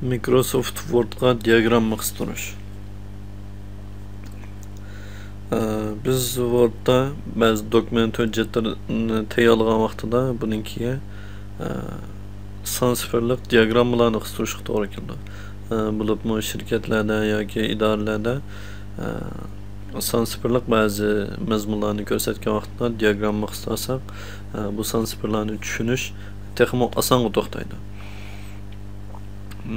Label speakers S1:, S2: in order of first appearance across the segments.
S1: Microsoft Word'ga diagram kıstırış. Biz Word'da bazı dokument hüccetlerini tayyorlagan vaqtida buningkiga son siferlik diagrammalarni kıstırışga to'g'ri keldi. Bo'libmi shirkatlarda yoki idoralarda son siferlik ba'zi mazmunlarni ko'rsatgan vaqtda diagramma qistirsak, bu son siferlarni tushunish texmo osonga to'xtaydi.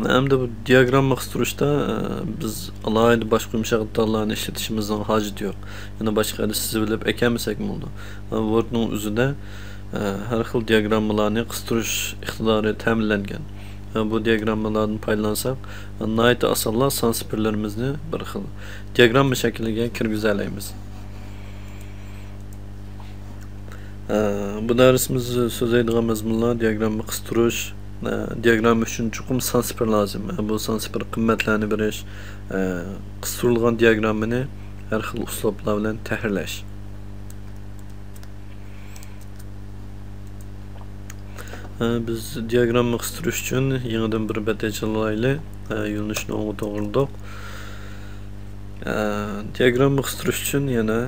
S1: Hem de bu diagram kısturuşta biz alaylı başka yumuşak detallarını işletişimizden hacet yok. Yani başka da sizi bilip ekemesek mi oldu? Word'un üzerinde her xil diagrammalarını kısturuş iktidarı təminlənген. Bu diagrammalardan paylansak, nəhayət asalla sansipirlərimizni bir xil diagram şəkliga kirgizələyimiz. Bu dərsimiz sözeydiğen məzmunlar diagramma kısturuş, diagram üçün çuqum sansipir lazım. Bu sansipir qimmatlarni berish, qistirulgan diagramını har xil uslublar bilan tahrirlash. Biz diagramni qistirish uchun yangidan bir batachalayli yo'nalishni o'g'irladik. Diagramni qistirish uchun yana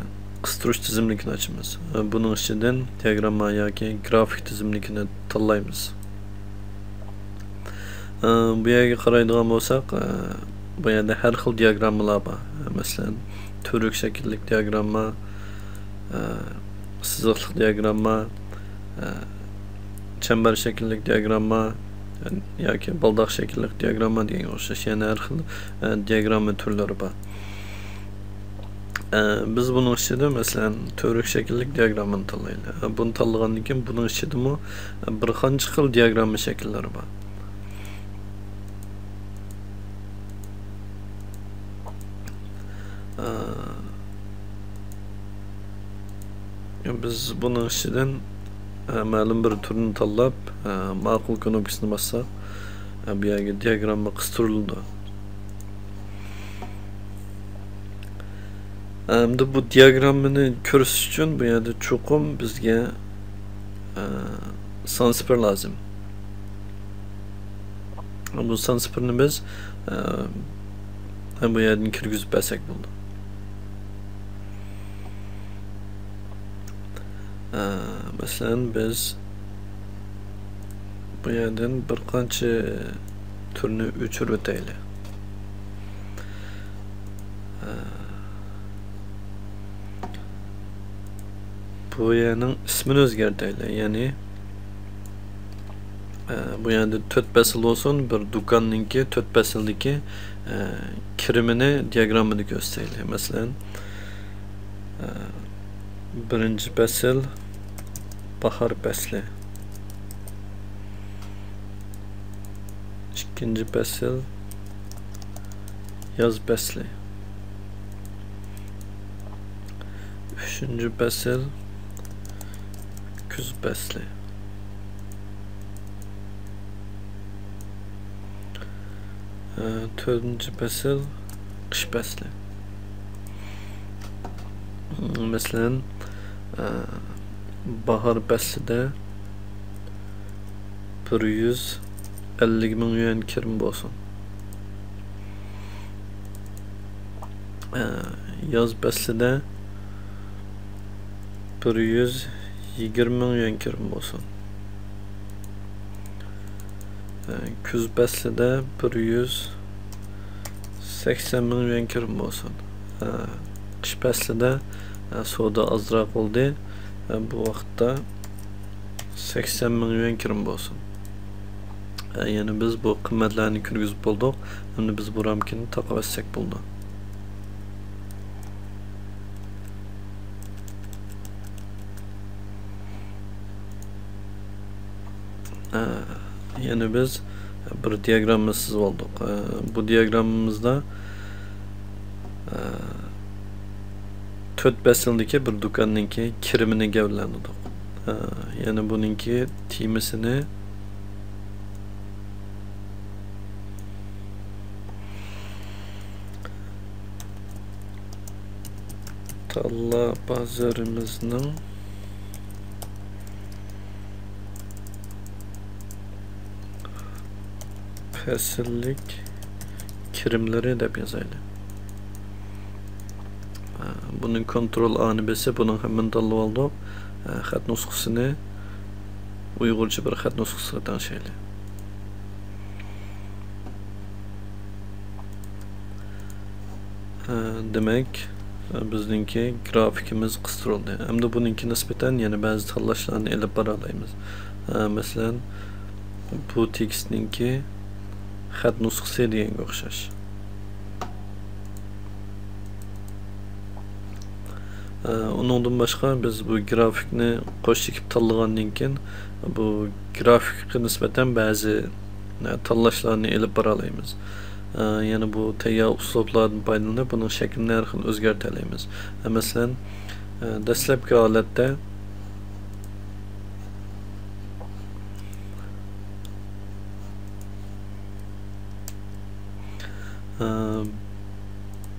S1: qistirish tizimligini ochamiz. Buning ichidan diagramma yoki grafik tizimligini tanlaymiz. Bu yerga qaraydigan bo'lsak, bu yerda har xil diagrammalar bor. Masalan, to'ruk shakllik diagramma, siziqlik diagramma, chambar shakllik diagramma yoki baldoq shakllik diagramma degan o'xshash yana har xil diagramma turlari bor. Biz buning ichida masalan to'ruk shakllik diagrammani tanlaylik. Buni tanlagandan keyin buning ichida bir qancha xil diagramma shakllari bor. Biz bunun içinden ma'lum bir turini tanlab ma'qul knopkasini bassak, bu yerga diagramma qistirildi. Endi bu diagrammani ko'rish uchun bu yerda cho'qim bizga sansipir lazım. Bu sansipirni biz bu yerdan kirgizib bersak bo'ldi. Mesela biz bu yerden bir qancha turni o'chirib o'taylik. Bu yerning ismini o'zgartiraylik. Ya'ni bu yerda 4 fasl olsun, bir do'konninki 4 fasldagi kirimini diagramini göstereylik. Mesela birinci fasl bahar fasli, ikinci fasl yaz fasli, üçüncü fasl kuz fasli, dördüncü fasl kış fasli. Mesela bahar faslida 150 ming yuan kirim bo'lsin. Yoz faslida 120 ming yuan kirim bo'lsin. Kuz faslida 180 ming yuan kirim bo'lsin. Qish faslida savdo azroq bo'ldi. Bu vaqtda 80 ming yuan kirim bo'lsin. Yani biz bu qimmatlarni kirgizib bo'ldik. Endi biz bu ramkani taqib olsak bo'ldi. Yani biz bir diagramma sızib oldik. Bu diagramımızda 4 fasldagi bir do'konninki kirimini gavlandik. Yani buningki timisini Talla bazarimizning Fasillik kirimleri deb yazaylı. Bunun kontrol anı besi bunun hemen dallı oldu. Xat nusxasını Uygurca bir xat nusxası tanışaylı. Demek bizninki grafikimiz kıstırıldı. Hem de bununki nispeten yani bazı tanlaşlarını elip baralayımız. Mesela bu tekstninki xat nusxası diyen okşaş. Onundan başka biz bu grafikni qo'sh çekip tanlagandan keyin bu grafikka nispeten bazı tanlashlarni elib boralaymiz. Yani bu tayyor uslublardan foydalanib bunun shaklini har xil o'zgartiramiz. Masalan, dastlabki holatda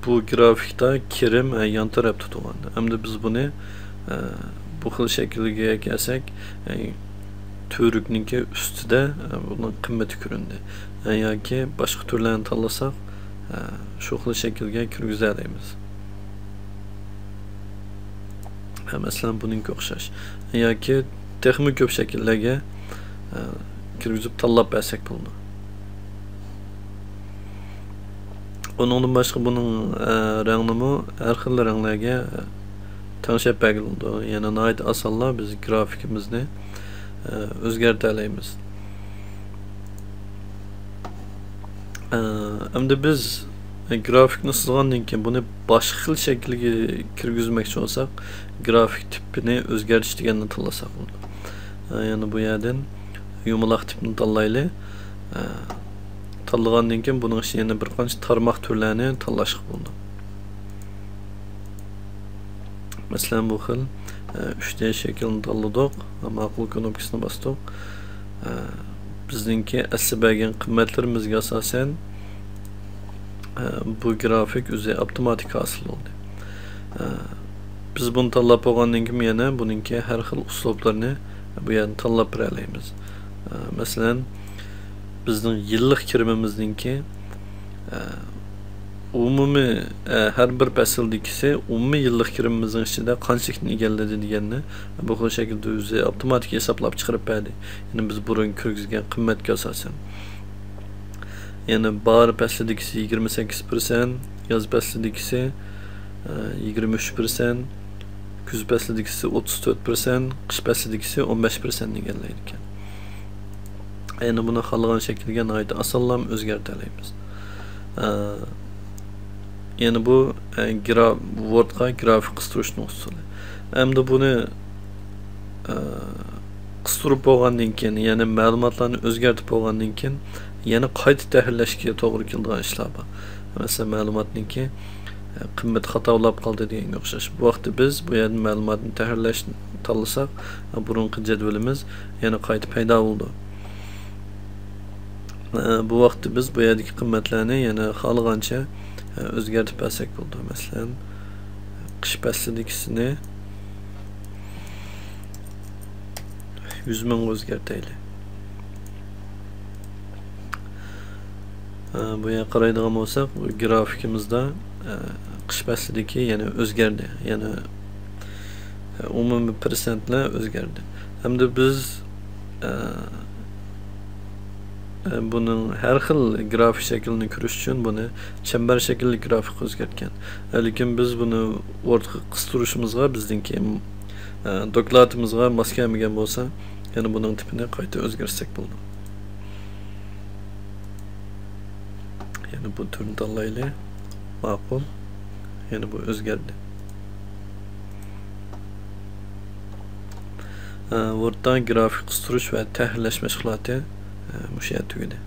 S1: bu grafikda kirim yan taraf tutilgan. Hamda biz bunu bu xil shaklga kelsak, törükninki üstüde bunun kıymeti köründü. Yoki boshqa turlarni tanlasak, shu xil shaklga kirgizamiz. Masalan, buningga o'xshash. Yoki texnik ko'p shakllarga kirgizib tanlab bersak bo'ladi. Ondan başqa bunun rəngini hər xil rənglərə tanışıb bəgildi. Yəni nəhayət asanla biz grafikimizni özgərtələyimiz. Əmdə biz grafikni sızğandan keyin bunu başqa xil şəkildə kirgizməkçi olsaq, grafik tipini özgərtiş deganni tanlasaq bo'ladi. Yəni bu yerdən yumaloq tipni tanlaylı. Tanlagandan keyin bunun için yana bir qancha tarmoq turlarini tanlashga bo'ladi. Masalan, bu xil 3D shaklni tanladik, ma'qul knopkasini bosdik. Bizningki asli bergan qiymatlarimizga asosan bu grafik o'zi avtomatik hosil bo'ldi. Biz bunu tanlab olgandan keyin yana buningki har xil uslublarni bu yerdan tanlab beramiz. Masalan, bizning yillik kirimimizningki umumiy har bir fasldagisi umumiy yillik kirimimizning ichida qanchlikni egalladi deganni bu xil shaklda o'zi avtomatik hisoblab chiqarib berdi. Ya'ni biz burun kirgizgan qiymatga asosan. Ya'ni bahor fasldagisi 28%, yoz fasldagisi 23%, kuz fasldagisi 34%, qish fasldagisi 15% egallaydi ekan. Yani bunu xalqan şekilde nəhayət asanlam özgərtələyimiz. Yani bu Word'a grafik qısturuşun usulü. Hem de bunu qısturub bolğandan keyin, yani məlumatlarını özgərtib bolğandan keyin, yani qayta təhrirləşkiyə toğru keladigan işlər var. Mesela məlumatnınki qiymat xatolab qoldi deganga o'xshash. Bu vaqtda biz bu yerda ma'lumotni tahrirlashni tanlasak, burunqi jadvalimiz yana qayta paydo bo'ldi. Bu vaqtda biz bu yerdagi qiymatlarni yana xohlagancha o'zgartirib bersak bo'ldi. Masalan, qish faslidagisini 100 ming o'zgartaylik. Bu yerga qaraydigan bo'lsak, bu grafikimizda qish faslidagi yana o'zgardi. Yana umumiy persentlar o'zgardi. Hamda biz bunun her xil grafik şeklini ko'rish uchun buni chambar shaklli grafik o'zgartgan. Lekin biz buni Wordga qistirishimizga bizningki dokladimizga mos kelmagan bo'lsa, yana buning tipini qayta o'zgartirsak bo'ladi. Yani bu turni tanlaylik. Ma'qul. Yani bu o'zgardi. Word'dan grafik qistirish va tahrirlash mashg'uloti mush yerda tugadi.